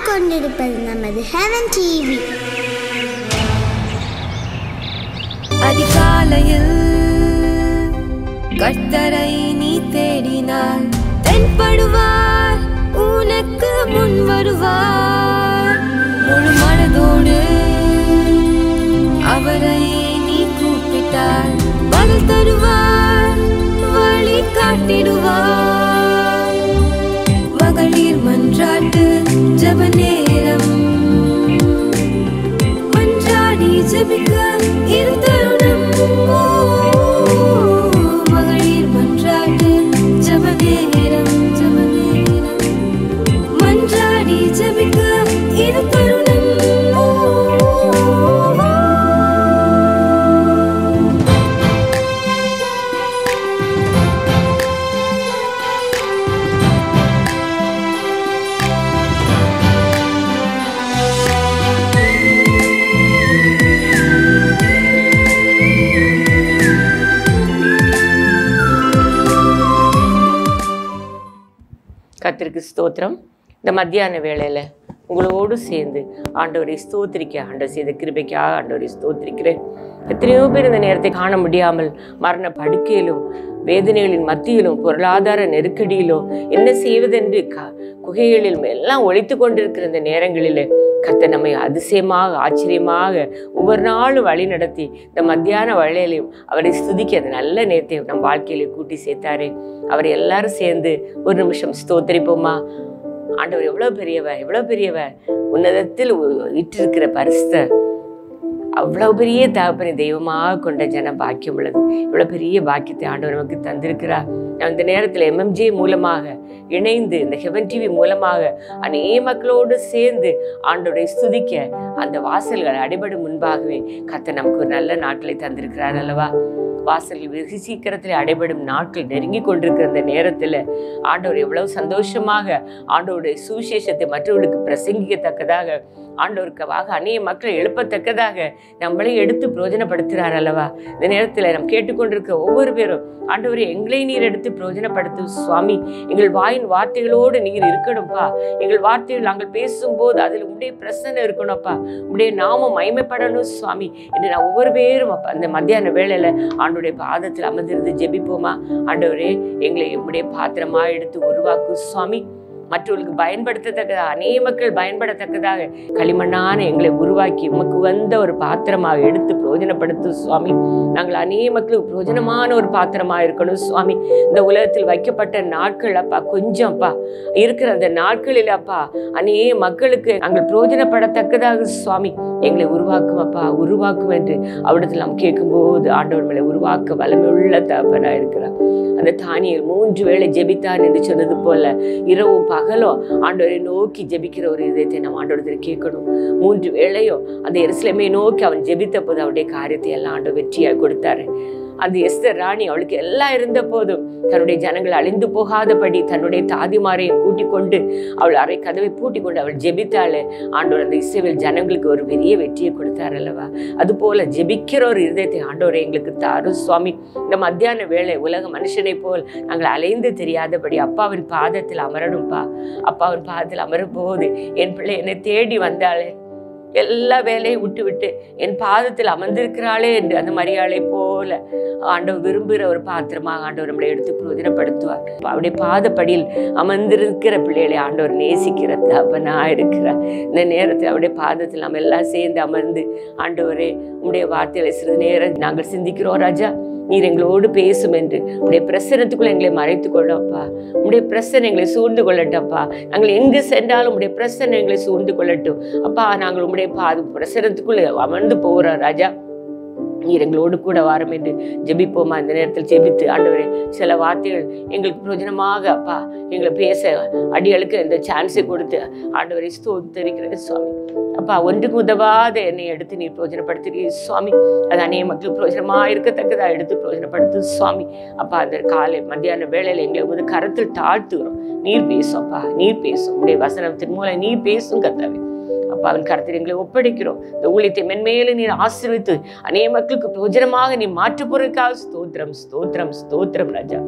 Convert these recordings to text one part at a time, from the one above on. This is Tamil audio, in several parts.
கொண்டிருப்பது நமது ஹெவன் டிவி. அதிகாலையில் கர்த்தரை நீ தேடினால் தென்படுவார், உனக்கு முன் வருவார். முழு மனதோடு அவரை நீ கூப்பிட்டால் பதில் தருவார், வழி காட்டிடுவார். மகளிர் மன்றாட்டு ஜெப நேரம், மன்றாடி ஜெபிக்க இரு தருணம். மகளிர் மன்றாட்டு ஜெப நேரம், மன்றாடி ஜெபிக்க இரு தருணம். கர்த்தருக்கு ஸ்தோத்திரம். இந்த மத்தியான வேளையில் உங்களோடு சேர்ந்து ஆண்டவரை ஸ்தோத்திரிக்க, ஆண்டவர் செய்த கிருபைக்காக ஆண்டவரை ஸ்தோத்திரிக்கிறேன். எத்தனையோ பேர் இந்த நேரத்தை காண முடியாமல் மரண படுக்கையிலும் வேதனைகளின் மத்தியிலும் பொருளாதார நெருக்கடியிலும் என்ன செய்வதென்று குகைகளிலும் எல்லாம் ஒழித்து கொண்டிருக்கிற இந்த நேரங்களில் கர்த்தர் நம்மை அதிசயமாக ஆச்சரியமாக ஒவ்வொரு நாளும் வழி நடத்தி இந்த மத்தியான வேளையிலையும் அவரை ஸ்துதிக்க அந்த நல்ல நேரத்தை நம் வாழ்க்கையில கூட்டி சேர்த்தாரு. அவரை எல்லாரும் சேர்ந்து ஒரு நிமிஷம் ஸ்தோத்திரிப்போமா? ஆண்டவர் எவ்வளவு பெரியவர், உன்னதத்தில் இட்டிருக்கிற பரிசுத்த அவ்வளவு பெரிய தகப்பனை தெய்வமாக கொண்ட ஜன பாக்கியம் உள்ளது. இவ்வளவு பெரிய பாக்கியத்தை ஆண்டவர் நமக்கு தந்திருக்கிறார். இந்த நேரத்தில் MMJ மூலமாக இணைந்து இந்த ஹெவன் டிவி மூலமாக அநேக மக்களோடு சேர்ந்து ஆண்டவரை ஸ்துதிக்க அந்த வாசல்கள் அடைபடும் முன்பாகவே கர்த்தர் நமக்கு ஒரு நல்ல நாட்களை தந்திருக்கிறார் அல்லவா? வாசல்கள் வெகு சீக்கிரத்தில் அடைபடும் நாட்கள் நெருங்கி கொண்டிருக்கிற அந்த நேரத்தில் ஆண்டவர் எவ்வளவு சந்தோஷமாக ஆண்டவருடைய சுவிசேஷத்தை மற்றவர்களுக்கு பிரசங்கிக்கத்தக்கதாக, ஆண்டவருக்காக அநேக மக்களை எழுப்பத்தக்கதாக நம்மளை எடுத்து பிரயோஜனப்படுத்துகிறார் அல்லவா? இந்த நேரத்தில் நாம் கேட்டுக்கொண்டிருக்க ஒவ்வொரு பேரும் ஆண்டவரை எங்களை நீர் எடுத்து பிரயோஜனப்படுத்தும் சுவாமி. எங்கள் வாயின் வார்த்தைகளோடு நீர் இருக்கணும்ப்பா. எங்கள் வார்த்தைகள் நாங்கள் பேசும்போது அதில் உடைய பிரசன்னம் இருக்கணும்ப்பா. உடைய நாமம் மகிமைப்படணும் சுவாமி என்று நான் ஒவ்வொரு பேரும் அப்பா அந்த மத்தியான வேளையில் ஆண்டவருடைய பாதத்தில் அமர்ந்திருந்து ஜெபிப்போமா? ஆண்டவரே, எங்களை உடைய பாத்திரமா எடுத்து உருவாக்கு சுவாமி. மற்றவர்களுக்கு பயன்படுத்தத்தக்கதாக அநேக மக்கள் பயன்படத்தக்கதாக களிமண்ணான எங்களை உருவாக்கி உமக்கு வந்த ஒரு பாத்திரமாக எடுத்து பிரயோஜனப்படுத்தும் சுவாமி. நாங்கள் அநேக மக்களுக்கு பிரயோஜனமான ஒரு பாத்திரமாக இருக்கணும் சுவாமி. இந்த உலகத்தில் வைக்கப்பட்ட நாட்கள் அப்பா கொஞ்சம் அப்பா இருக்கிற அந்த நாட்களில் அப்பா அநேக மக்களுக்கு நாங்கள் பிரயோஜனப்படத்தக்கதாக சுவாமி எங்களை உருவாக்கும் அப்பா, உருவாக்கும் என்று அவரிடத்தில் நாம் கேட்கும்போது ஆண்டவர் மேலே உருவாக்க வல்லமையுள்ள தகப்பனாக இருக்கிறார். அந்த தானியேல் 3 வேளை ஜெபித்தான் என்று சொன்னது போல இரவும் பகலும் ஆண்டவரை நோக்கி ஜெபிக்கிற ஒரு இதயத்தை நம்ம ஆண்டவரத்தில் கேட்கணும். 3 வேளையும் அந்த எருசலேமை நோக்கி அவன் ஜெபித்த போது அவருடைய காரியத்தை எல்லாம் ஆண்டவர் வெற்றியாக கொடுத்தாரு. அந்த எஸ்தர் ராணி அவளுக்கு எல்லாம் இருந்த போதும் தன்னுடைய ஜனங்கள் அழிந்து போகாதபடி தன்னுடைய தாதிமாரையும் கூட்டிக் கொண்டு அவள் அறை கதவை பூட்டி கொண்டு அவள் ஜெபித்தாள். ஆண்டவர் அந்த இஸ்ரவேல் ஜனங்களுக்கு ஒரு பெரிய வெற்றியை கொடுத்தார் அல்லவா? அது போல ஜெபிக்கிற ஒரு இருதயத்தை ஆண்டவரை எங்களுக்கு தாரும் சுவாமி. இந்த மத்தியான வேளை உலக மனுஷனை போல் நாங்கள் அலைந்து தெரியாதபடி அப்பாவின் பாதத்தில் அமரணும்ப்பா. அப்பாவின் பாதத்தில் அமரும் போது என் பிள்ளை என்னை தேடி வந்தாளே, எல்லா வேலையும் விட்டு விட்டு என் பாதத்தில் அமர்ந்திருக்கிறாளே என்று அந்த மரியாதை போல ஆண்டவர் விரும்புகிற ஒரு பாத்திரமாக ஆண்டவர் நம்மளை எடுத்து பிரயோஜனப்படுத்துவார். அவருடைய பாதப்படியில் அமர்ந்திருக்கிற பிள்ளைகளை ஆண்டவர் நேசிக்கிற தகப்பனா இருக்கிறார். இந்த நேரத்தில் அவருடைய பாதத்தில் நம்ம எல்லாம் சேர்ந்து அமர்ந்து ஆண்டவரே உம்முடைய வார்த்தைகளை சிறிது நேரம் நாங்கள் சிந்திக்கிறோம் ராஜா. நீர் எங்களோடு பேசும் என்று உடைய பிரசனத்துக்குள்ள எங்களை மறைத்து கொள்ளப்பா. உடைய பிரசனை எங்களை சூழ்ந்து கொள்ளட்டப்பா. நாங்கள் எங்கு சென்றாலும் உடைய பிரசனை எங்களை சூழ்ந்து கொள்ளட்டும் அப்பா. நாங்கள் உடைய பிரசனத்துக்குள்ள அமர்ந்து போகிறோம் ராஜா. நீர் எங்களோடு கூட வாரம் என்று ஜெபிப்போமா? இந்த நேரத்தில் ஜெபித்து ஆண்டவரே சில வார்த்தைகள் எங்களுக்கு பிரயோஜனமாக அப்பா எங்களை பேச அடிகளுக்கு இந்த சான்ஸை கொடுத்து ஆண்டவரை ஸ்தோத்திரிக்கிறேன் சுவாமி. அப்பா ஒன்றுக்கு உதவாத என்னை எடுத்து நீர் பிரயோஜனப்படுத்துகிறீர் சுவாமி. அது அநேக மக்களுக்கு பிரயோஜனமாக இருக்கத்தக்கதாக எடுத்து பிரயோஜனப்படுத்து சுவாமி. அப்பா அந்த காலை மத்தியான வேளையில் எங்களை வந்து கரத்தில் தாழ்த்துகிறோம். நீர் பேசும் அப்பா, நீர் பேசும். உடைய வசனத்தின் மூலம் நீர் பேசும் கர்த்தாவே. அப்பா அவன் கருத்தில் எங்களை ஒப்படைக்கிறோம். இந்த ஊழியத்தை மென்மேலும் நீர் ஆசீர்வதித்து அநேக மக்களுக்கு பிரயோஜனமாக நீ மாற்ற போறதுக்காக ஸ்தோத்திரம் ஸ்தோத்திரம் ஸ்தோத்திரம் ராஜா.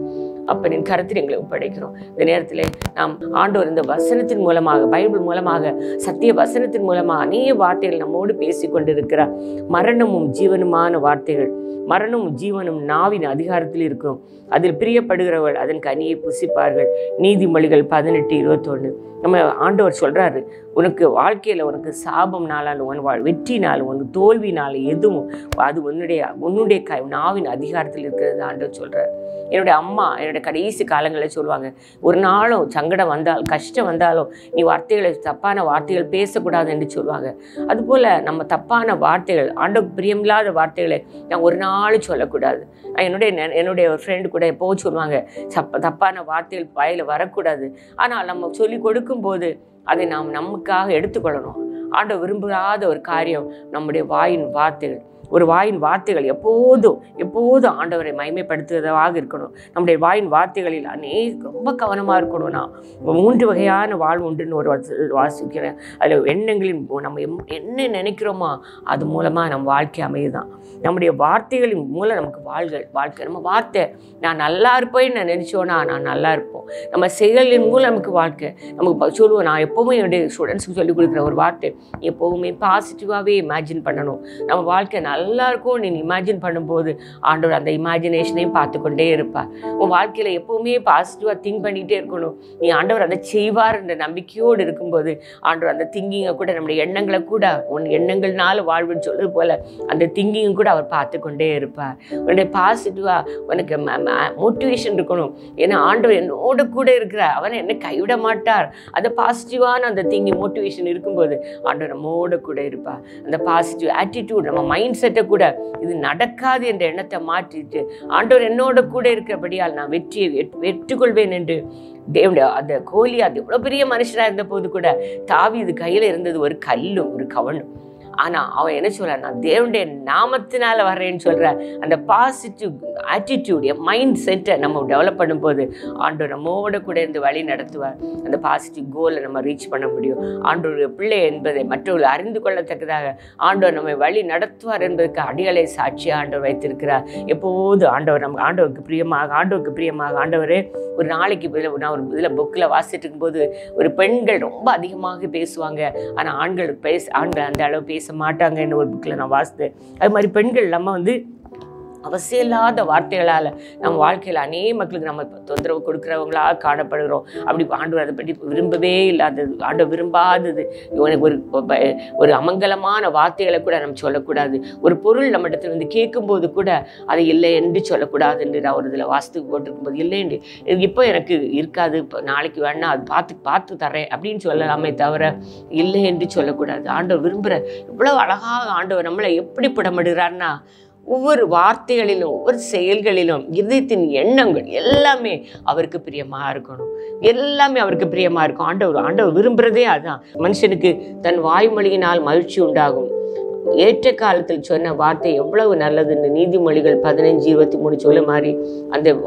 அப்பனின் கருத்தில் எங்களை ஒப்படைக்கிறோம். இந்த நேரத்தில் நாம் ஆண்டவர் இந்த வசனத்தின் மூலமாக, பைபிள் மூலமாக, சத்திய வசனத்தின் மூலமாக அநேக வார்த்தைகள் நம்மோடு பேசி கொண்டிருக்கிறார். மரணமும் ஜீவனுமான வார்த்தைகள். மரணமும் ஜீவனும் நாவின் அதிகாரத்தில் இருக்கிறோம். அதில் பிரியப்படுகிறவர்கள் அதன் கனியை புசிப்பார்கள். நீதிமொழிகள் 18:21. நம்ம ஆண்டவர் சொல்றாரு, உனக்கு வாழ்க்கையில உனக்கு சாபம் நாளாலும் உன் வெற்றினாலும் உனக்கு தோல்வினாலும் எதுவும் அது உன்னுடைய நாவின் அதிகாரத்தில் இருக்கிறது ஆண்டவர் சொல்றாரு. என்னுடைய அம்மா என்னுடைய கடைசி காலங்களில் சொல்லுவாங்க, ஒரு நாளும் சங்கடம் வந்தால் கஷ்டம் வந்தாலும் நீ தப்பான வார்த்தைகள் பேசக்கூடாது என்று சொல்லுவாங்க. அதுபோல் நம்ம தப்பான வார்த்தைகள், ஆண்டவருக்கு பிரியமில்லாத வார்த்தைகளை நான் ஒரு நாளும் சொல்லக்கூடாது. என்னுடைய ஒரு ஃப்ரெண்டு கூட எப்போவும் சொல்லுவாங்க, தப்பான வார்த்தைகள் வாயில் வரக்கூடாது. ஆனால் நம்ம சொல்லி கொடுக்கும்போது அதை நாம் நமக்காக எடுத்துக்கொள்ளணும். ஆண்டவர் விரும்பாத ஒரு காரியம் நம்முடைய வாயின் வார்த்தைகள். ஒரு வாயின் வார்த்தைகள் எப்போதும் ஆண்டவரை மகிமைப்படுத்துவதாக இருக்கணும். நம்முடைய வாயின் வார்த்தைகளில் ரொம்ப கவனமாக இருக்கணும். நான் 3 வகையான வாழ்வு உண்டுன்னு ஒரு வாசிக்கிறேன். அதில் எண்ணங்களின் நம்ம என்ன நினைக்கிறோமோ அது மூலமாக நம்ம வாழ்க்கை அமையுதான். நம்முடைய வார்த்தைகளின் மூலம் நமக்கு வாழ்க்கை. நம்ம வார்த்தை நான் நல்லா இருப்பேன்னு நான் நினச்சோன்னா நான் நல்லா இருப்போம். நம்ம செயலின் மூலம் நமக்கு வாழ்க்கை. நமக்கு சொல்லுவோம், நான் எப்போவுமே என்னுடைய ஸ்டூடெண்ட்ஸுக்கு சொல்லிக் கொடுக்குற ஒரு வார்த்தை, எப்போவுமே பாசிட்டிவாகவே இமேஜின் பண்ணணும். நம்ம வாழ்க்கை நல்லா இருக்கும் நீ இமேஜின் பண்ணும்போது ஆண்டவர் அந்த இமேஜினேஷனையும் பார்த்து கொண்டே இருப்பார். உன் வாழ்க்கையில் எப்போவுமே பாசிட்டிவாக திங்க் பண்ணிகிட்டே இருக்கணும். நீ ஆண்டவர் அதை செய்வார் என்ற நம்பிக்கையோடு இருக்கும்போது ஆண்டவர் அந்த திங்கிங்கை கூட, நம்முடைய எண்ணங்களை கூட, உன் எண்ணங்கள்னால வாழ்வுன்னு சொல்றது போல் அந்த திங்கிங்கை கூட அவர் பார்த்து கொண்டே இருப்பார். உன்னுடைய பாசிட்டிவாக உனக்கு மோட்டிவேஷன் இருக்கணும். ஏன்னா ஆண்டவர் என்னோட கூட இருக்கிறார், அவனை என்னை கைவிட மாட்டார். அந்த பாசிட்டிவான அந்த திங்கிங் மோட்டிவேஷன் இருக்கும்போது ஆண்டவர் நம்மோட கூட இருப்பார். அந்த பாசிட்டிவ் ஆட்டிடியூட், நம்ம மைண்ட் செட்டை கூட இது நடக்காது என்ற எண்ணத்தை மாற்றிட்டு ஆண்டவர் என்னோட கூட இருக்கிறபடியால் நான் வெற்றிக்கொள்வேன் என்று தேவனுடைய அந்த கோலியாத் எவ்வளோ பெரிய மனுஷனாக இருந்த போது கூட தாவீது கையில் இருந்தது ஒரு கல்லும் ஒரு கவனும். ஆனால் அவன் என்ன சொல்ற, நான் தேவனுடைய நாமத்தினால வர்றேன்னு சொல்ற அந்த பாசிட்டிவ் ஆட்டிடியூட், மைண்ட் செட்டை நம்ம டெவலப் பண்ணும்போது ஆண்டவர் நம்மோட கூட இருந்து வழி நடத்துவார். அந்த பாசிட்டிவ் கோலை நம்ம ரீச் பண்ண முடியும். ஆண்டவருடைய பிள்ளை என்பதை மற்றவர்கள் அறிந்து கொள்ளத்தக்கதாக ஆண்டவர் நம்மை வழி நடத்துவார் என்பதற்கு அடிகளை சாட்சியாக ஆண்டவர் வைத்திருக்கிறார். எப்போது ஆண்டவருக்கு பிரியமாக ஆண்டவரே, ஒரு நாளைக்கு நான் ஒரு இதில் புக்கில் வாசிட்டு இருக்கும்போது ஒரு பெண்கள் ரொம்ப அதிகமாக பேசுவாங்க, ஆனால் ஆண்கள் அந்த அளவு பேச மாட்டாங்கன்னு ஒரு புக்கில் நான் வாசித்தேன். அது மாதிரி பெண்கள் நம்ம அவசியம் இல்லாத வார்த்தைகளால் நம்ம வாழ்க்கையில் அநேக மக்களுக்கு நம்ம தொந்தரவு கொடுக்குறவங்களாக காணப்படுகிறோம். அப்படி ஆண்டவர் அதை பற்றி விரும்பவே இல்லாதது, ஆண்டவர் விரும்பாதது. இவனுக்கு ஒரு அமங்கலமான வார்த்தைகளை கூட நம்ம சொல்லக்கூடாது. ஒரு பொருள் நம்ம இடத்துல வந்து கேட்கும்போது கூட அதை இல்லை என்று சொல்லக்கூடாது என்று நான் ஒரு இதில் வாஸ்துக்கு போட்டிருக்கும்போது இல்லை என்று இப்போ எனக்கு இருக்காது, இப்போ நாளைக்கு வேணா அது பார்த்து தரேன் அப்படின்னு சொல்லலாமே தவிர இல்லை என்று சொல்லக்கூடாது. ஆண்டவர் விரும்புகிற இவ்வளோ அழகாக ஆண்டவர் நம்மளை எப்படி புடமிடுறாருன்னா, ஒவ்வொரு வார்த்தைகளிலும் ஒவ்வொரு செயல்களிலும் இதயத்தின் எண்ணங்கள் எல்லாமே அவருக்கு பிரியமாக இருக்கணும். எல்லாமே அவருக்கு பிரியமாக இருக்கும். ஆண்டவர் விரும்புகிறதே அதுதான். மனுஷனுக்கு தன் வாய்மொழியினால் மகிழ்ச்சி உண்டாகும். ஏற்ற காலத்தில் சொன்ன வார்த்தை எவ்வளவு நல்லதுன்னு நீதிமொழிகள் 15:23 சொல்ல மாதிரி அந்த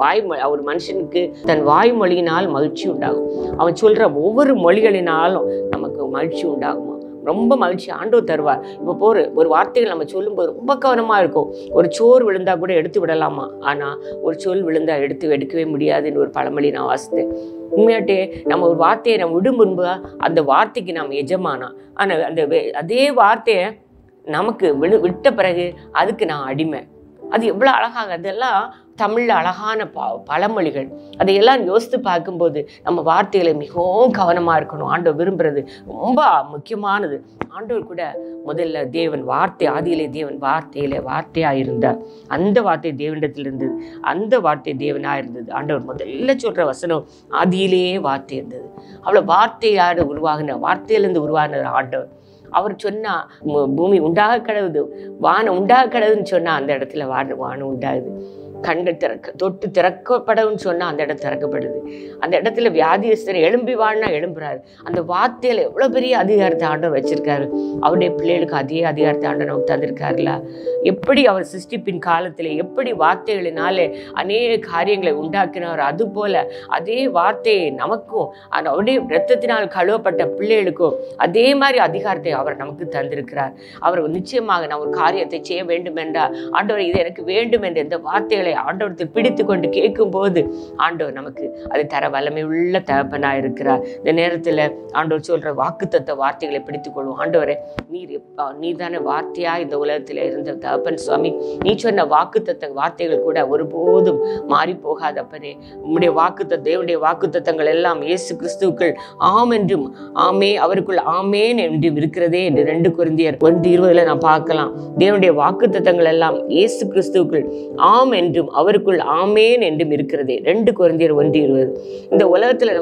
ஒரு மனுஷனுக்கு தன் வாய்மொழியினால் மகிழ்ச்சி உண்டாகும். அவன் சொல்கிற ஒவ்வொரு மொழிகளினாலும் நமக்கு மகிழ்ச்சி உண்டாகுமா, ரொம்ப மகிழ்ச்சி ஆண்டவர் தருவார். இப்போ ஒரு வார்த்தைகள் நம்ம சொல்லும்போது ரொம்ப கவனமாக இருக்கும். ஒரு சோறு விழுந்தால் கூட எடுத்து விடலாமா, ஆனால் ஒரு சொல் விழுந்தால் எடுக்கவே முடியாதுன்னு ஒரு பழமொழி நான் வாசித்தேன். உண்மையாட்டே நம்ம ஒரு வார்த்தையை நம்ம விடும் முன்பு அந்த வார்த்தைக்கு நாம் எஜமானா, ஆனால் அதே வார்த்தையை நமக்கு விட்ட பிறகு அதுக்கு நான் அடிமை. அது எவ்வளோ அழகாக, அதெல்லாம் தமிழில் அழகான பழமொழிகள். அதையெல்லாம் யோசித்து பார்க்கும்போது நம்ம வார்த்தைகளை மிகவும் கவனமாக இருக்கணும். ஆண்டவர் விரும்புகிறது ரொம்ப முக்கியமானது. ஆண்டவர் கூட முதல்ல ஆதியிலே தேவன் வார்த்தையாக இருந்தார். அந்த வார்த்தை தேவனிடத்தில் இருந்தது, அந்த வார்த்தை தேவனாக இருந்தது. ஆண்டவர் முதல்ல சொல்கிற வசனம் ஆதியிலேயே வார்த்தை இருந்தது. அவ்வளோ வார்த்தையிலிருந்து உருவாகின ஆண்டவர். அவர் சொன்னால் பூமி உண்டாக கிடவுது, வானம் உண்டாக கிடவுதுன்னு சொன்னால் அந்த இடத்துல வானம் உண்டாகுது. கண்கள் தொட்டு திறக்கப்படவுன்னு சொன்னால் அந்த இடம் திறக்கப்படுது. அந்த இடத்துல வியாதியஸ்தனை எழும்பி வாழ்னா எழும்புறாரு. அந்த வார்த்தையில் எவ்வளோ பெரிய அதிகாரத்தை ஆண்டவர் வச்சிருக்காரு. அவருடைய பிள்ளைகளுக்கு அதே அதிகாரத்தை ஆண்டவர் நமக்கு தந்திருக்காருல. எப்படி அவர் சிருஷ்டிப்பின் காலத்தில் எப்படி வார்த்தைகளினாலே அநேக காரியங்களை உண்டாக்கினார், அதுபோல அதே வார்த்தையை நமக்கும் அவருடைய இரத்தத்தினால் கழுவப்பட்ட பிள்ளைகளுக்கும் அதே மாதிரி அதிகாரத்தை அவர் நமக்கு தந்திருக்கிறார். அவர் நிச்சயமாக நான் ஒரு காரியத்தை செய்ய வேண்டும் என்றால் ஆண்டவர் இது எனக்கு வேண்டும் என்ற இந்த வார்த்தைகளை ஆண்டவரத்தில் பிடித்து கொண்டு கேட்கும்போது ஆண்டவர் நமக்கு அது தர வல்லமை உள்ள தகப்பனாக இருக்கிறார். இந்த நேரத்தில் ஆண்டவர் சொல்கிற வாக்குத்தத்த வார்த்தைகளை பிடித்துக்கொள்வோம். ஆண்டவரே, நீர் தானே வார்த்தையாக இந்த உலகத்தில் இருந்த தகப்பன் சுவாமி. நீ சொன்ன வாக்குத்தத்த வார்த்தைகள் கூட ஒருபோதும் மாறி போகாதப்பனே. உம்முடைய தேவனுடைய வாக்குத்தத்தங்கள் எல்லாம் இயேசு கிறிஸ்துவுக்குள் ஆம் என்றும் ஆமே அவருக்குள் ஆமேன் என்றும் இருக்கிறதே என்று 2 கொரிந்தியர் 1:20 நாம் பார்க்கலாம். தேவனுடைய வாக்குத்தத்தங்கள் எல்லாம் இயேசு கிறிஸ்துவுக்குள் ஆம் என்றும் அவருக்குள் ஆமேன் என்றும் இருக்கிறதே. 2 கொரிந்தியர் 1:20. இந்த உலகத்துல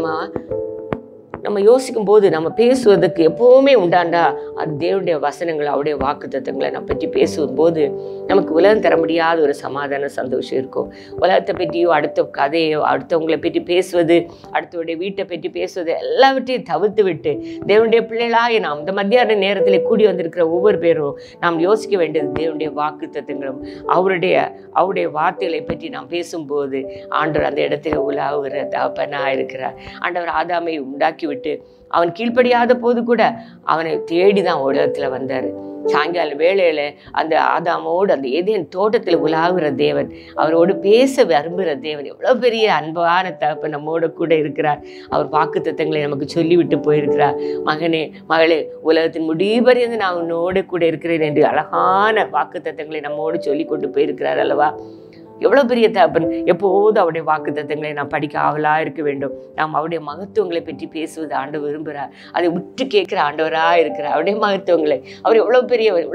நம்ம யோசிக்கும் போது நம்ம பேசுவதற்கு எப்பவுமே உண்டாண்டா அது தேவனுடைய வசனங்கள், அவருடைய வாக்குத்தத்தங்களை நம்ம பற்றி பேசும்போது நமக்கு உலகம் தர முடியாத ஒரு சமாதான சந்தோஷம் இருக்கும். உலகத்தை பற்றியோ அடுத்த கதையோ அடுத்தவங்களை பற்றி பேசுவது, அடுத்தவருடைய வீட்டை பற்றி பேசுவது எல்லாவற்றையும் தவிர்த்து விட்டு தேவனுடைய பிள்ளைகளாக நாம் இந்த மத்தியான நேரத்தில் கூடி வந்திருக்கிற ஒவ்வொரு பேரும் நாம் யோசிக்க வேண்டியது தேவனுடைய வாக்குத்தத்தங்களும் அவருடைய வார்த்தைகளை பற்றி நாம் பேசும்போது ஆண்டவர் அந்த இடத்துல உலாவுகிற தகப்பனாக இருக்கிறார். ஆண்டவர் ஆதாமை உண்டாக்கி விட்டு அவன் கீழ்ப்படியாத போது கூட அவனை தேடிதான் உலகத்துல வந்தாரு. சாயங்கால வேளையில அந்த ஆதாமோடு அந்த ஏதேன் தோட்டத்தில் உலாவுகிற தேவன், அவரோடு பேச விரும்புகிற தேவன், எவ்வளவு பெரிய அன்பான தகப்பன் நம்மோட கூட இருக்கிறார். அவர் வாக்குத்தத்தங்களை நமக்கு சொல்லிவிட்டு போயிருக்கிறார். மகனே மகளே, உலகத்தின் முடிவறிந்து நான் உன்னோடு கூட இருக்கிறேன் என்று அழகான வாக்குத்தத்தங்களை நம்மோடு சொல்லி கொண்டு போயிருக்கிறார் அல்லவா? எவ்வளோ பெரிய தகப்பன்! எப்போதும் அவருடைய வாக்குத்தத்தங்களை நாம் படிக்க ஆவலாக இருக்க வேண்டும். நாம் அவருடைய மகத்துவங்களை பற்றி பேசுவது ஆண்டவர் விரும்புகிறார். அதை விட்டு கேட்குற ஆண்டவராக இருக்கிறார். அவருடைய மகத்துவங்களை, அவர் எவ்வளோ பெரியவர்,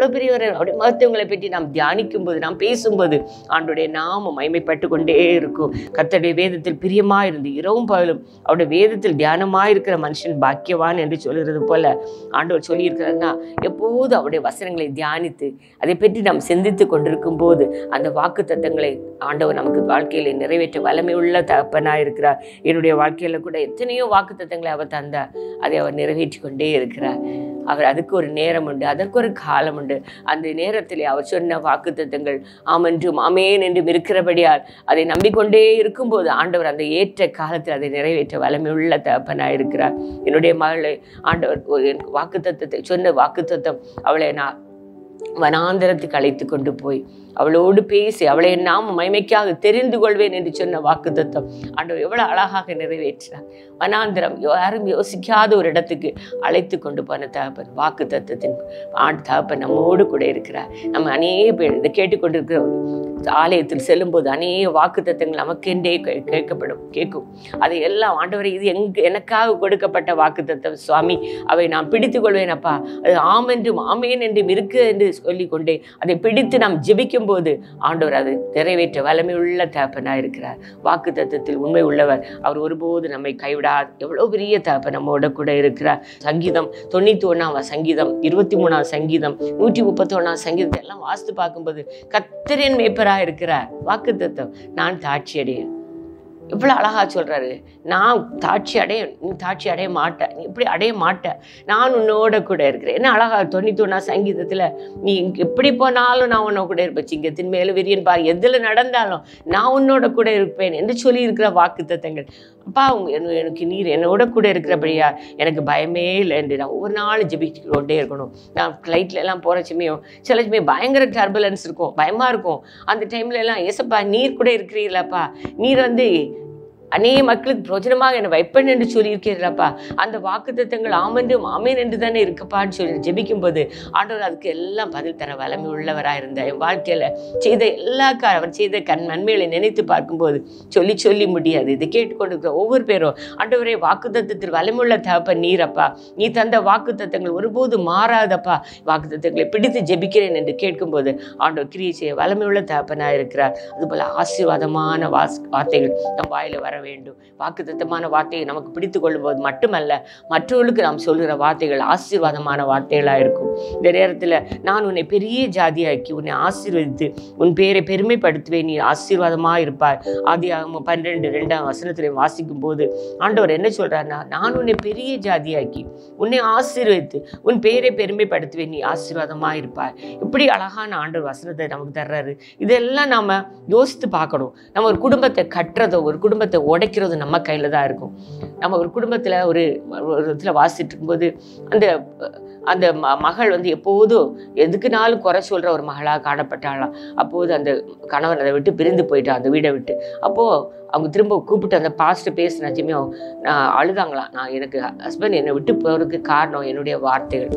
அவருடைய மகத்துவங்களை பற்றி நாம் தியானிக்கும் போது, நாம் பேசும்போது ஆண்டவருடைய நாமம் மகிமைப்பட்டு கொண்டே இருக்கும். கர்த்தருடைய வேதத்தில் பிரியமாக இருந்து இரவும் பகலும் அவருடைய வேதத்தில் தியானமாக இருக்கிற மனுஷன் பாக்கியவான் என்று சொல்கிறது போல ஆண்டவர் சொல்லியிருக்கிறார்னா, எப்போது அவருடைய வசனங்களை தியானித்து அதை பற்றி நாம் சிந்தித்து கொண்டிருக்கும் போது அந்த வாக்குத்தத்தங்களை ஆண்டவர் நமக்கு வாழ்க்கையில நிறைவேற்ற வல்லமை உள்ள தகப்பனாக இருக்கிறார். என்னுடைய வாழ்க்கையில கூட எத்தனையோ வாக்குத்தத்தங்களை அவர் தந்தார். அதை அவர் நிறைவேற்றி கொண்டே இருக்கிறார். அவர் அதுக்கு ஒரு நேரம் உண்டு, அதற்கு ஒரு காலம் உண்டு. அந்த நேரத்திலே அவர் சொன்ன வாக்குத்தத்தங்கள் ஆமென்றும் ஆமேன் என்றும் இருக்கிறபடியால் அதை நம்பிக்கொண்டே இருக்கும்போது ஆண்டவர் அந்த ஏற்ற காலத்தில் அதை நிறைவேற்ற வல்லமை உள்ள தகப்பனாக இருக்கிறார். என்னுடைய மகளை ஆண்டவர் வாக்குத்தத்தத்தை சொன்ன வாக்குத்தத்தம், அவளை நான் வனாந்தரத்துக்கு அழைத்து கொண்டு போய் அவளோடு பேசி அவளை நாம் மகிமைக்காக தெரிந்து கொள்வேன் என்று சொன்ன வாக்குத்தத்தம் ஆண்டவர் எவ்வளவு அழகாக நிறைவேற்றினார். வனாந்தரம், யாரும் யோசிக்காத ஒரு இடத்துக்கு அழைத்து கொண்டு போன தகப்பன், வாக்குத்தத்தத்தின் தகப்பன் நம்மோடு கூட இருக்கிறார். நம்ம அநேக பேர் இதை கேட்டுக்கொண்டிருக்கிற ஆலயத்தில் செல்லும்போது அநேக வாக்குத்தத்தங்கள் நமக்கென்றே கேட்கும். அதை எல்லாம் ஆண்டவரை, இது எனக்காக கொடுக்கப்பட்ட வாக்குத்தத்தம் சுவாமி, அவை நான் பிடித்து கொள்வேனப்பா, அது ஆம் என்றும் ஆமேன் என்றும் இருக்கு என்று சொல்லிக்கொண்டே அதை பிடித்து நாம் ஜெபிக்கும் போது ஆண்டவர் அது நிறைவேற்ற வல்லமை உள்ள தகப்பனாக இருக்கிறார். வாக்குத்தத்தத்தில் உண்மை உள்ளவர், அவர் ஒருபோது நம்மை கைவிடாது. எவ்வளவு பெரிய தகப்பன் நம்மோட கூட இருக்கிறார். சங்கீதம் 91 சங்கீதம், 23 சங்கீதம், 131 சங்கீதத்தை எல்லாம் வாசித்து பார்க்கும்போது கர்த்தரின் மேய்ப்பராக இருக்கிறார். வாக்குத்தத்தம், நான் தாட்சி அடையேன். எவ்வளோ அழகா சொல்றாரு. நான் தாட்சி அடைய மாட்டேன், நீ இப்படி அடைய மாட்டேன், நான் உன்னோட கூட இருக்கிறேன். என்ன அழகா 91 சங்கீதத்தில், நீ எப்படி போனாலும் நான் உன்னோட கூட இருப்பேன், சிங்கத்தின் மேலும் விரியன் பார், எதில் நடந்தாலும் நான் உன்னோட கூட இருப்பேன் என்று சொல்லி இருக்கிற வாக்குத்தத்தங்கள். அப்பா, எனக்கு நீர் என்னோட கூட இருக்கிறபடியா எனக்கு பயமே இல்லை என்று நான் ஒவ்வொரு நாளும் ஜெபிச்சு கொண்டே இருக்கணும். நான் ஃப்ளைட்ல எல்லாம் போகிற சமயம் சில சமயம் பயங்கர டர்புலன்ஸ் இருக்கும், பயமாக இருக்கும். அந்த டைம்ல எல்லாம் ஏசப்பா நீர் கூட இருக்கிறீர்களப்பா, நீர் அநேக மக்களுக்கு பிரோஜனமாக என்னை வைப்பேன் என்று சொல்லியிருக்கிறப்பா, அந்த வாக்குத்தத்தங்கள் ஆமென்றும் ஆமேன் என்று தானே இருக்கப்பான்னு சொல்லி ஜெபிக்கும் போது ஆண்டவர் அதுக்கு எல்லாம் பதில் தர வல்லமை உள்ளவராக இருந்தார். என் வாழ்க்கையில் செய்த அவர் செய்த நன்மைகளை நினைத்து பார்க்கும்போது சொல்லி முடியாது. இதை கேட்டுக்கொண்டிருக்கிற ஒவ்வொரு பேரும், ஆண்டவரே வாக்குத்தத்தத்தில் வல்லமையுள்ள தகப்பன் நீரப்பா, நீ தந்த வாக்குத்தத்தங்கள் ஒருபோது மாறாதப்பா, வாக்குத்தத்தங்களை பிடித்து ஜெபிக்கிறேன் என்று கேட்கும்போது ஆண்டவர் கிரியை செய்ய வல்லமையுள்ள தகப்பனாக இருக்கிறார். அதுபோல் ஆசீர்வாதமான வார்த்தைகள் நம் வாயில வர வேண்டும். வாக்குத்தத்தமான வார்த்தையை நமக்கு பிடித்து கொள்ளும் போது மட்டுமல்ல, மற்றவர்களுக்கு நாம் சொல்கிற வார்த்தைகள் ஆசீர்வாதமான வார்த்தைகளாக இருக்கும். இந்த நேரத்தில், நான் உன்னை பெரிய ஜாதியாக்கி உன்னை ஆசீர்வதித்து உன் பேரை பெருமைப்படுத்துவேன், நீ ஆசீர்வாதமாக இருப்பாய். ஆதியாகமம் 12:2 வாசிக்கும் போது ஆண்டவர் என்ன சொல்றாருன்னா, நான் உன்னை பெரிய ஜாதியாக்கி உன்னை ஆசீர்வதித்து உன் பேரை பெருமைப்படுத்துவேன், நீ ஆசீர்வாதமாக இருப்பாய். இப்படி அழகான ஆண்டவர் வசனத்தை நமக்கு தர்றாரு. இதெல்லாம் நாம யோசித்து பார்க்கணும். நம்ம ஒரு குடும்பத்தை கட்டுறதோ, ஒரு குடும்பத்தை உடைக்கிறது நம்ம கையில் தான் இருக்கும். நம்ம ஒரு குடும்பத்தில் ஒரு இதில் வாசிட்டு இருக்கும்போது அந்த அந்த மகள் வந்து எப்போதும் எதுக்குனாலும் குறை சொல்கிற ஒரு மகளாக காணப்பட்டாளாம். அப்போது அந்த கணவன் அதை விட்டு பிரிந்து போயிட்டான், அந்த வீடை விட்டு. அப்போது அவங்க திரும்ப கூப்பிட்டு அந்த பாஸ்ட்டை பேசினாச்சுமே நான் அழுதாங்களாம். நான் எனக்கு ஹஸ்பண்ட் என்னை விட்டு போகிறதுக்கு காரணம் என்னுடைய வார்த்தைகள்.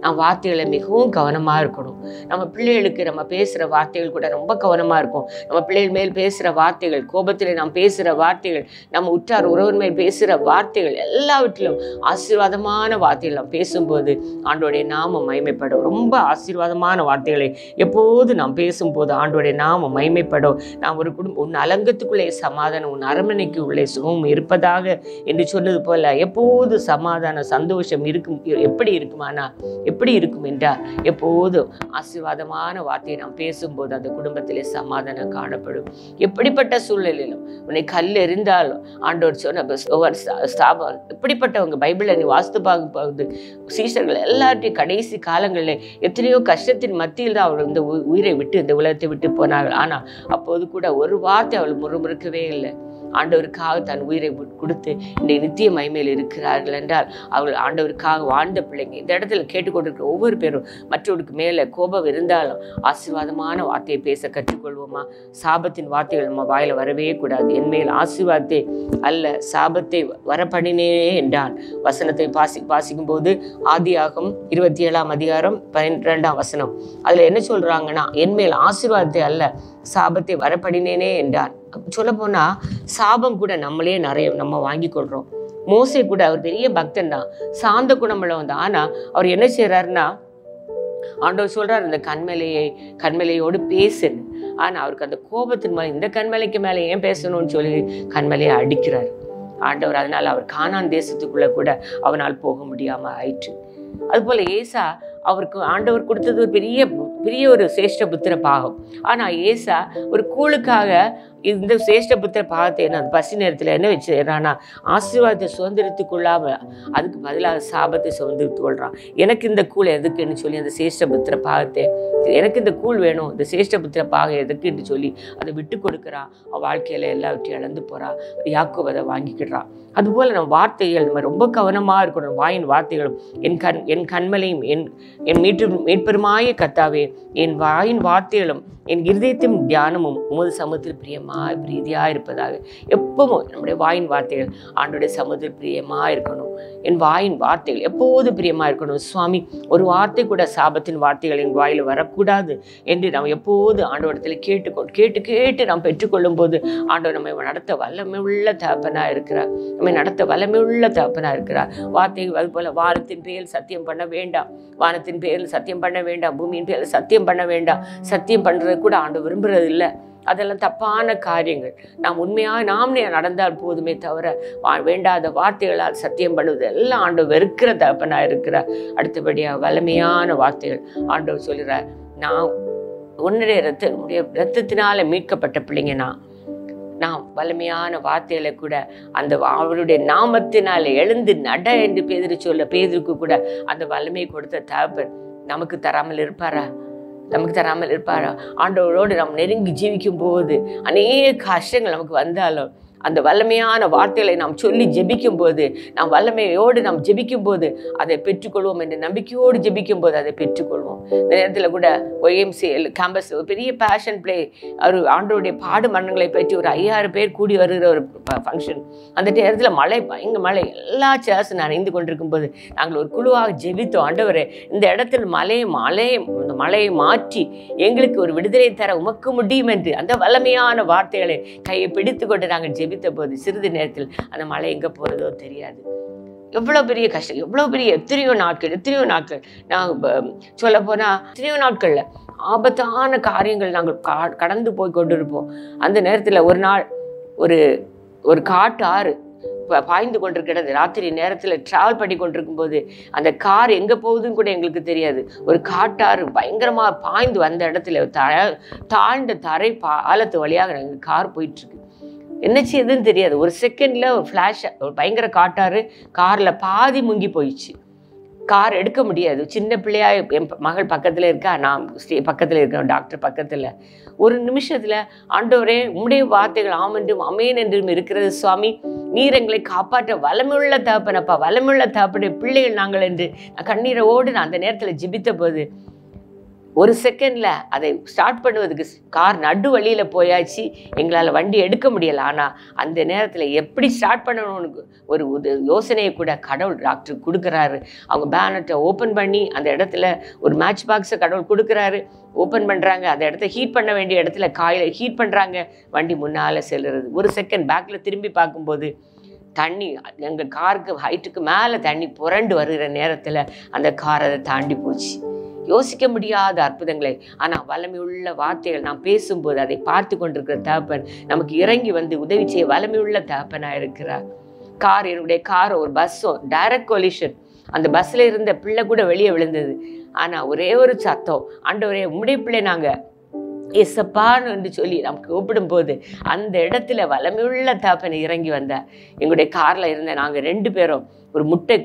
நான் வார்த்தைகளை மிகவும் கவனமாக இருக்கணும். நம்ம பிள்ளைகளுக்கு நம்ம பேசுகிற வார்த்தைகள் கூட ரொம்ப கவனமாக இருக்கும். நம்ம பிள்ளைகள் மேல் பேசுகிற வார்த்தைகள், கோபத்தில் நாம் பேசுகிற வார்த்தைகள், நம்ம உற்றார் உறவர் மேல் பேசுகிற வார்த்தைகள், எல்லாவற்றிலும் ஆசீர்வாதமான வார்த்தைகள் நாம் பேசும்போது ஆண்டோடைய நாமம் மகிமைப்படும். ரொம்ப ஆசீர்வாதமான வார்த்தைகளை எப்போது நாம் பேசும்போது ஆண்டோடைய நாமம் மகிமைப்படும். நாம் ஒரு குடும்பம் உன் அலங்கத்துக்குள்ளே சமாதானம், உன் அரண்மனைக்கு உள்ளே சுகம் இருப்பதாக என்று சொன்னது போல எப்போது சமாதான சந்தோஷம் இருக்கும். எப்படி இருக்கும் என்றால் எப்போதும் ஆசீர்வாதமான வார்த்தையை நாம் பேசும்போது அந்த குடும்பத்திலே சமாதானம் காணப்படும். எப்படிப்பட்ட சூழ்நிலையிலும் உன்னை கல் எறிந்தாலும் ஆண்டவர் சொன்ன ஸ்தாபம் எப்படிப்பட்டவங்க பைபிளை நீ வாஸ்து பார்க்கும்போது சீஷர்கள் எல்லாத்தையும் கடைசி காலங்களில் எத்தனையோ கஷ்டத்தின் மத்தியில் தான் அவர்கள் இந்த உயிரை விட்டு இந்த உலகத்தை விட்டு போனார்கள். ஆனால் அப்போது கூட ஒரு வார்த்தை அவள் முறுமுறுக்கவே இல்லை. ஆண்டவருக்காக தன் உயிரை கொடுத்து இந்த நித்திய மகிமையில் இருக்கிறார்கள் என்றால் அவர்கள் ஆண்டவருக்காக வாழ்ந்த பிள்ளைங்க. இந்த இடத்துல கேட்டுக்கொண்டிருக்கிற ஒவ்வொரு பேரும் மற்றவருக்கு மேலே கோபம் இருந்தாலும் ஆசீர்வாதமான வார்த்தையை பேச கற்றுக்கொள்வோமா? சாபத்தின் வார்த்தைகள் நம்ம வாயில் வரவே கூடாது. என்மேல் ஆசீர்வாதத்தை அல்ல சாபத்தை வரப்படினேனே என்றான். வசனத்தை வாசிக்கும் போது ஆதியாகமம் 27ஆம் அதிகாரம் 12ஆம் வசனம். அதில் என்ன சொல்கிறாங்கன்னா, என்மேல் ஆசீர்வாதத்தை அல்ல சாபத்தை வரப்படினேனே என்றான். சொல்ல போனா சாபம் கூட நம்மளே நிறைய நம்ம வாங்கி கொள்றோம். மோசே கூட அவர் பெரிய பக்தன் தான், சாந்த குணமுள்ளவன் தான். ஆனா அவர் என்ன செய்யறாருன்னா, ஆண்டவர் சொல்றாரு இந்த கண்மலையோடு பேசுன்னு. ஆனா அவருக்கு அந்த கோபத்தின் மேலே இந்த கண்மலைக்கு மேலே ஏன் பேசணும்னு சொல்லி கண்மலையை அடிக்கிறார் ஆண்டவர். அதனால அவர் கானான் தேசத்துக்குள்ள கூட அவனால் போக முடியாம ஆயிற்று. அதுபோல ஏசா அவருக்கு ஆண்டவர் கொடுத்தது ஒரு பெரிய ஒரு சேஷ்ட புத்திர பாகம். ஆனால் ஏசா ஒரு கூழுக்காக இந்த சேஷ்ட புத்திர பாகத்தை என்ன பசி நேரத்தில் என்ன வச்சுறான்னா, ஆசீர்வாதத்தை சுதந்திரத்துக்குள்ளாம அதுக்கு பதிலாக சாபத்தை சுதந்திரத்து கொள்றான். எனக்கு இந்த கூழ் எதுக்குன்னு சொல்லி அந்த சேஷ்ட புத்திர பாகத்தை, எனக்கு இந்த கூழ் வேணும், இந்த சேஷ்ட புத்திர பாகம் எதுக்குன்னு சொல்லி அதை விட்டு கொடுக்குறான். அவன் வாழ்க்கையில எல்லாவற்றையும் இழந்து போறான். யாக்கோபு அதை வாங்கிக்கிடுறான். அதுபோல் நம்ம வார்த்தைகள் நம்ம ரொம்ப கவனமாக இருக்கணும். வாயின் வார்த்தைகளும் என் கண்மலையும் என் மீட்பெருமாய கர்த்தாவே, என் வாயின் வார்த்தைகளும் என் இருதயத்தின் தியானமும் உமது சமூகத்தில் பிரீதியாக இருப்பதாக. எப்பவும் நம்முடைய வாயின் வார்த்தைகள் ஆண்டோடைய சமூகத்தில் பிரியமாக இருக்கணும். என் வாயின் வார்த்தைகள் எப்போது பிரியமாக இருக்கணும். சுவாமி, ஒரு வார்த்தை கூட சாபத்தின் வார்த்தைகள் என் வாயில் வரக்கூடாது என்று நாம் எப்போது ஆண்டவரிடத்தில் கேட்டு நாம் பெற்றுக்கொள்ளும் போது ஆண்டவர் நம்மை நடத்த வல்லமை உள்ள தகப்பனாக இருக்கிறார். நம்மை நடத்த வல்லமை உள்ள தகப்பனாக இருக்கிறார். வார்த்தைகள் அது போல வானத்தின் பேரில் சத்தியம் பண்ண வேண்டாம், வானத்தின் பேரில் சத்தியம் பண்ண வேண்டாம், பூமியின் பேரில் சத்தியம் பண்ண வேண்டாம். சத்தியம் பண்ணுறது கூட ஆண்டவர் விரும்புறது இல்லை. அதெல்லாம் தப்பான காரியங்கள். நாம் உண்மையாக நாமளே நடந்தால் போதுமே தவிர வேண்டாத வார்த்தைகளால் சத்தியம் பண்ணுவது எல்லாம் ஆண்டவர் வெறுக்கிற தகப்பனாக இருக்கிறார். அடுத்தபடியாக வலிமையான வார்த்தைகள் ஆண்டவர் சொல்கிறார், நான் உன்னுடைய ரத்தத்தினால மீட்கப்பட்ட பிள்ளைங்க. நாம் வலிமையான வார்த்தைகளை கூட அந்த அவருடைய நாமத்தினால எழுந்து நட என்று பேதுருக்கு கூட அந்த வலிமையை கொடுத்த தகப்பன் நமக்கு தராமல் இருப்பாரா? ஆண்டவரோடு நாம் நெருங்கி ஜீவிக்கும் போது அநேக கஷ்டங்கள் நமக்கு வந்தாலும் அந்த வல்லமையான வார்த்தைகளை நாம் சொல்லி ஜெபிக்கும் போது, நாம் வல்லமையோடு நாம் ஜெபிக்கும் போது அதை பெற்றுக்கொள்வோம் என்ற நம்பிக்கையோடு ஜெபிக்கும் போது அதை பெற்றுக்கொள்வோம். இந்த நேரத்தில் கூட YMCA கேம்பஸ் ஒரு பெரிய பேஷன் பிளே, ஒரு ஆண்டோடைய பாடு மரணங்களை பற்றி ஒரு 5000 பேர் கூடி வருகிற ஒரு ஃபங்க்ஷன். அந்த நேரத்தில் பயங்கர மழை, எல்லா சேர்ஸ் நனைந்து கொண்டிருக்கும் போது நாங்கள் ஒரு குழுவாக ஜெபித்தோம். ஆண்டவரே, இந்த இடத்தில் மழையை மாற்றி எங்களுக்கு ஒரு விடுதலை தர உமக்கு முடியும் என்று அந்த வல்லமையான வார்த்தைகளை கையை பிடித்து கொண்டு நாங்கள் ஜெபித்த போது சிறிது நேரத்தில் அந்த மழை எங்கே போகிறதோ தெரியாது. எவ்வளோ பெரிய கஷ்டம், எவ்வளோ பெரிய எத்தனையோ நாட்கள் நாங்கள் சொல்ல போனால் எத்தனையோ நாட்களில் ஆபத்தான காரியங்கள் நாங்கள் கடந்து போய் கொண்டிருப்போம். அந்த நேரத்தில் ஒரு நாள் ஒரு காட்டு ஆறு பாய்ந்து கொண்டிருக்கிறது. ராத்திரி நேரத்தில் ட்ராவல் பண்ணி கொண்டிருக்கும் போது அந்த கார் எங்கே போகுதுன்னு கூட எங்களுக்கு தெரியாது. ஒரு காட்டாறு பயங்கரமாக பாய்ந்து வந்த இடத்துல தாழ்ந்த தரை பாலத்து வழியாக எங்கள் கார் போயிட்டுருக்கு. என்ன செய்யுதுன்னு தெரியாது. ஒரு செகண்டில் ஒரு ஃப்ளாஷ், ஒரு பயங்கர காட்டாறு காரில் பாதி முங்கி போயிடுச்சு. கார் எடுக்க முடியாது. சின்ன பிள்ளையா என் மகள் பக்கத்தில் இருக்கா, நான் பக்கத்தில் இருக்கேன், டாக்டர் பக்கத்தில். ஒரு நிமிஷத்தில் ஆண்டவரே உம்முடைய வார்த்தைகள் ஆமென்றும் அமேன் என்றும் இருக்கிறது சுவாமி, நீர் எங்களை காப்பாற்ற வல்லமையுள்ள தகப்பனப்பா, வல்லமையுள்ள தகப்பனுடைய பிள்ளைகள் நாங்கள் என்று நான் கண்ணீரோடு நான் அந்த நேரத்தில் ஜெபித்த போது ஒரு செகண்டில் அதை ஸ்டார்ட் பண்ணுவதுக்கு கார் நடு வழியில் போயாச்சு, எங்களால் வண்டி எடுக்க முடியலை. ஆனால் அந்த நேரத்தில் எப்படி ஸ்டார்ட் பண்ணணும்னு ஒரு யோசனையை கூட கடவுள் டாக்டர் கொடுக்குறாரு. அவங்க பேனட்டை ஓப்பன் பண்ணி அந்த இடத்துல ஒரு மேட்ச் பாக்ஸை கடவுள் கொடுக்குறாரு. ஓப்பன் பண்ணுறாங்க, அந்த இடத்த ஹீட் பண்ண வேண்டிய இடத்துல காயில் ஹீட் பண்ணுறாங்க, வண்டி முன்னால் செல்லுறது. ஒரு செகண்ட் பேக்கில் திரும்பி பார்க்கும்போது தண்ணி எங்கள் காருக்கு ஹைட்டுக்கு மேலே தண்ணி புரண்டு வருகிற நேரத்தில் அந்த கார் அதை தாண்டி போச்சு. யோசிக்க முடியாத அற்புதங்களை, ஆனால் வல்லமையுள்ள வார்த்தைகள் நாம் பேசும்போது அதை பார்த்து கொண்டிருக்கிற தகப்பன் நமக்கு இறங்கி வந்து உதவி செய்ய வல்லமையுள்ள தகப்பனாக இருக்கிறார். என்னுடைய கார் ஒரு பஸ்ஸும் டைரக்ட் கொலிஷன், அந்த பஸ்ஸில் இருந்த பிள்ளை கூட வெளியே விழுந்தது. ஆனால் ஒரே ஒரு சத்தம், ஆண்டவரே உம்முடைய பிள்ளை நாங்கள் எசப்பான்னு என்று சொல்லி நமக்கு கூப்பிடும்போது அந்த இடத்துல வல்லமையுள்ள தகப்பனை இறங்கி வந்தார். எங்களுடைய காரில் இருந்த நாங்கள் 2 பேரும் ஒரு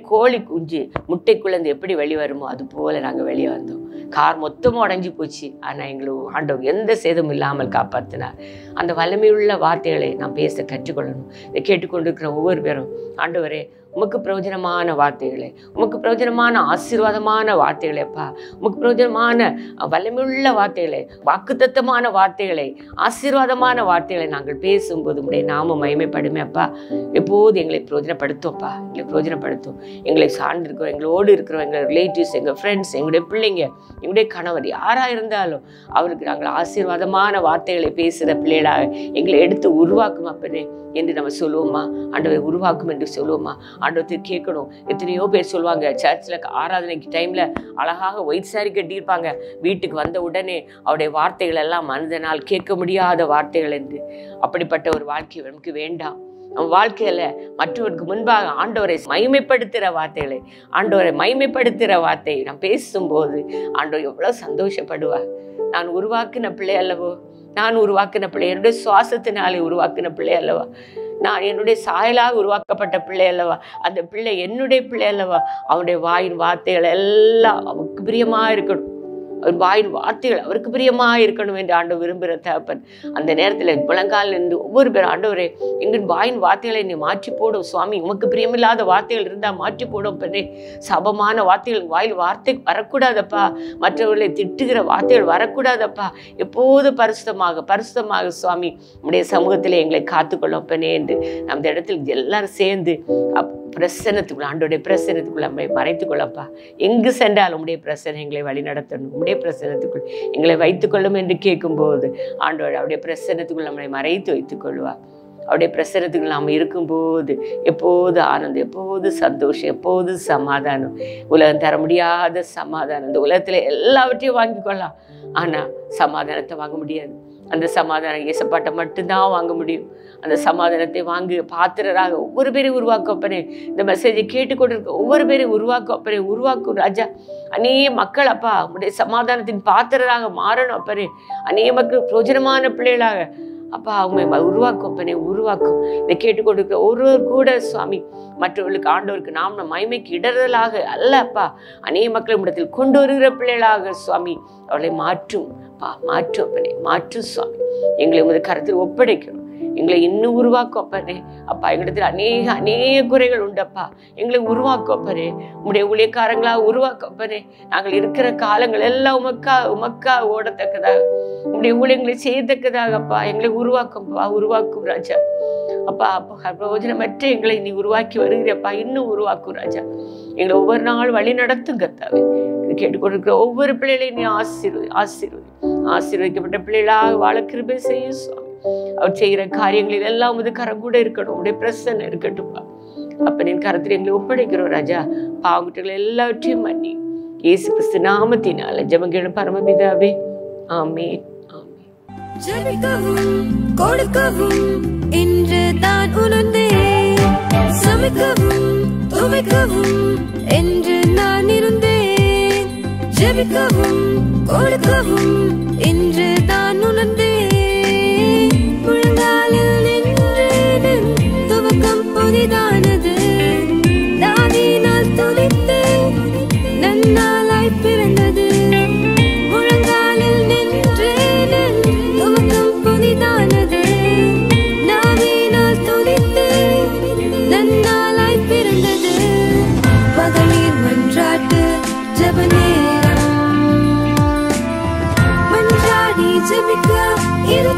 கோழி குஞ்சு முட்டைக்குள்ளேருந்து எப்படி வெளியே வருமோ அது போல் நாங்கள் வெளியே வந்தோம். கார் மொத்தமாக உடஞ்சி போச்சு, ஆனால் எங்களுக்கு ஆண்டவர் எந்த சேதமும் இல்லாமல் காப்பாற்றினார். அந்த வல்லமையுள்ள வார்த்தைகளை நாம் பேச கற்றுக்கொள்ளணும். இதை கேட்டுக்கொண்டிருக்கிற ஒவ்வொரு பேரும் ஆண்டவரே உமக்கு பிரயோஜனமான வார்த்தைகளை, உமக்கு பிரயோஜனமான ஆசீர்வாதமான வார்த்தைகளைப்பா, உமக்கு பிரயோஜனமான வல்லமையுள்ள வார்த்தைகளை, வாக்குத்தத்தமான வார்த்தைகளை, ஆசீர்வாதமான வார்த்தைகளை நாங்கள் பேசும்போது உடைய நாம மகிமைப்படுமே அப்பா. எப்போது எங்களை பிரயோஜனப்படுத்தோம்ப்பா, எங்களை பிரயோஜனப்படுத்தும். எங்களை சார்ந்திருக்கிறோம், எங்களோடு இருக்கிறோம், எங்கள் ரிலேட்டிவ்ஸ், எங்கள் ஃப்ரெண்ட்ஸ், எங்களுடைய பிள்ளைங்க, எங்களுடைய கணவர், யாராக இருந்தாலும் அவருக்கு நாங்கள் ஆசீர்வாதமான வார்த்தைகளை பேசுகிற பிள்ளைகளாக எங்களை எடுத்து உருவாக்கும் அப்பனே என்று நம்ம சொல்லுவோமா? ஆண்டவரை உருவாக்கும் என்று சொல்லுவோமா? ஆண்டவத்தை கேட்கணும். எத்தனையோ பேர் சொல்லுவாங்க, சர்ச்சில் ஆராதனைக்கு டைமில் அழகாக ஒயிட் சாரி கட்டியிருப்பாங்க, வீட்டுக்கு வந்த உடனே அவருடைய வார்த்தைகள் எல்லாம் மனிதனால் கேட்க முடியாத வார்த்தைகள் என்று. அப்படிப்பட்ட ஒரு வாழ்க்கை நமக்கு வேண்டாம். நம்ம வாழ்க்கையில் மற்றவருக்கு முன்பாக ஆண்டவரை மகிமைப்படுத்துகிற வார்த்தைகளை, ஆண்டவரை மகிமைப்படுத்துகிற வார்த்தையை நாம் பேசும்போது ஆண்டவர் எவ்வளோ சந்தோஷப்படுவார். நான் உருவாக்கின பிள்ளை அல்லவோ, நான் உருவாக்கின பிள்ளை, என்னுடைய சுவாசத்தினாலே உருவாக்கின பிள்ளை அல்லவா, நான் என்னுடைய சாயலாக உருவாக்கப்பட்ட பிள்ளை அல்லவா, அந்த பிள்ளை என்னுடைய பிள்ளை அல்லவா, அவனுடைய வாயின் வார்த்தைகள் எல்லாம் அவனுக்கு பிரியமாக இருக்கணும், அவன் வாயின் வார்த்தைகள் அவருக்கு பிரியமாக இருக்கணும் என்று ஆண்டவர் விரும்புகிற தகப்பன். அந்த நேரத்தில் முழங்கால் இருந்து ஒவ்வொரு பேரும் ஆண்டவரே எங்கள் வாயின் வார்த்தைகளை நீ மாற்றி போடும் சுவாமி, உமக்கு பிரியமில்லாத வார்த்தைகள் இருந்தால் மாற்றி போடும் பெண்ணே, சபமான வார்த்தைகள் வாயில் வார்த்தை வரக்கூடாதப்பா, மற்றவர்களை திட்டுகிற வார்த்தைகள் வரக்கூடாதப்பா, எப்போது பரிசுத்தமாக சுவாமி உடைய சமூகத்தில் எங்களை காத்துக்கொள்ளும் பெண்ணே என்று அந்த இடத்தில் எல்லாரும் சேர்ந்து பிரசன்னத்துக்குள்ள, ஆண்டோடைய பிரசன்னத்துக்குள்ள நம்மை மறைத்துக்கொள்ளப்பா. எங்கு சென்றாலும் உடைய பிரசன்னம் எங்களை வழி நடத்தணும், உடைய பிரசன்னத்துக்குள் எங்களை வைத்துக்கொள்ளும் என்று கேட்கும்போது ஆண்டோட அவருடைய பிரசன்னத்துக்குள் நம்மளை மறைத்து வைத்துக் கொள்வார். அவருடைய பிரசன்னத்துக்குள் நாம் இருக்கும்போது எப்போது ஆனந்தம், எப்போது சந்தோஷம், எப்போது சமாதானம், உலகம் தர முடியாத சமாதானம். இந்த உலகத்தில் எல்லாவற்றையும் வாங்கி கொள்ளலாம், ஆனால் சமாதானத்தை வாங்க முடியாது. அந்த சமாதானம் இயேசுப்பாட்ட மட்டும்தான் வாங்க முடியும். அந்த சமாதானத்தை வாங்கி பாத்திரராக ஒவ்வொரு பேரையும் உருவாக்கப்பனே, இந்த மெசேஜை கேட்டுக்கொண்டிருக்க ஒவ்வொரு பேரையும் உருவாக்கப்பனே, உருவாக்கும் ராஜா. அநேக மக்கள் அப்பா உடைய சமாதானத்தின் பாத்திரராக மாறணும் அப்பனே, அநேக மக்கள் பிரயோஜனமான பிள்ளைகளாக அப்பா அவங்க உருவாக்கப்பனே, உருவாக்கும். இதை கேட்டுக்கொண்டிருக்க ஒருவர் கூட சுவாமி மற்றவர்களுக்கு ஆண்டவருக்கு நாம் மகிமைக்கு இடரலாக அல்ல அப்பா, அநேக மக்கள் இடத்தில் கொண்டு வருகிற பிள்ளைகளாக சுவாமி அவளை மாற்றும் மாற்றும் அப்பனே, மாற்றும் சுவாமி. எங்களை உமது கருத்தில் ஒப்படைக்கணும், எங்களை இன்னும் உருவாக்கும் அப்பனே. அப்பா எங்களிடத்தில் அநேக குறைகள் உண்டப்பா, எங்களை உருவாக்கும் அப்பனே, உங்களுடைய ஊழியக்காரங்களாக உருவாக்கும் அப்பனே. நாங்கள் இருக்கிற காலங்கள் எல்லாம் உமக்கா ஓடத்தக்கதாக, உங்களுடைய ஊழியங்களை செய்யத்தக்கதாகப்பா எங்களை உருவாக்கும் ராஜா. அப்பா பிரயோஜனமற்ற எங்களை நீ உருவாக்கி வருகிறப்பா, இன்னும் உருவாக்கும் ராஜா. எங்களை ஒவ்வொரு நாள் வழி நடத்தும் கர்த்தாவே. கேட்டுக்கொண்டிருக்கிற ஒவ்வொரு பிள்ளைகளையும் நீ ஆசீர்வதிக்கப்பட்ட பிள்ளைகளாக வாழ கிருபை செய்ய சுவாமி. அவர் செய்கிற காரியங்களில் எல்லாம் உமது கரம் கூட இருக்கணும், உடைய பிரசன்னம் இருக்கட்டும்பா. அப்பனின் கரத்தில் எங்களை ஒப்படைக்கிறோம் ராஜா. பாவங்குற்றங்களை எல்லாவற்றையும் மன்னி இயேசு கிறிஸ்து நாமத்தினால ஜெபம் கேளும் பரமபிதாவே, ஆமென். ஜெபிக்கவும் கொடுக்கவும் என்று தான் உணர்ந்தேன், சமைக்கவும் துவைக்கவும் என்று நான் இருந்தேன். ஜெபிக்கவும் கொடுக்கவும் என்று தான் உணர்ந்தேன். முழங்காலில் நின்றேன், துவக்கம் புதிதானது, தாவினால் துதித்தேன், நன்னாளாய் பிறந்தது. முழங்காலில் நின்றேன், துவக்கம் புதிதானது. நாவினால் துதித்தேன், நன்னாளாய் பிறந்தது. மகளிர் மன்றாட்டு ஜெப நேரம், மன்றாடி ஜெபிக்க இது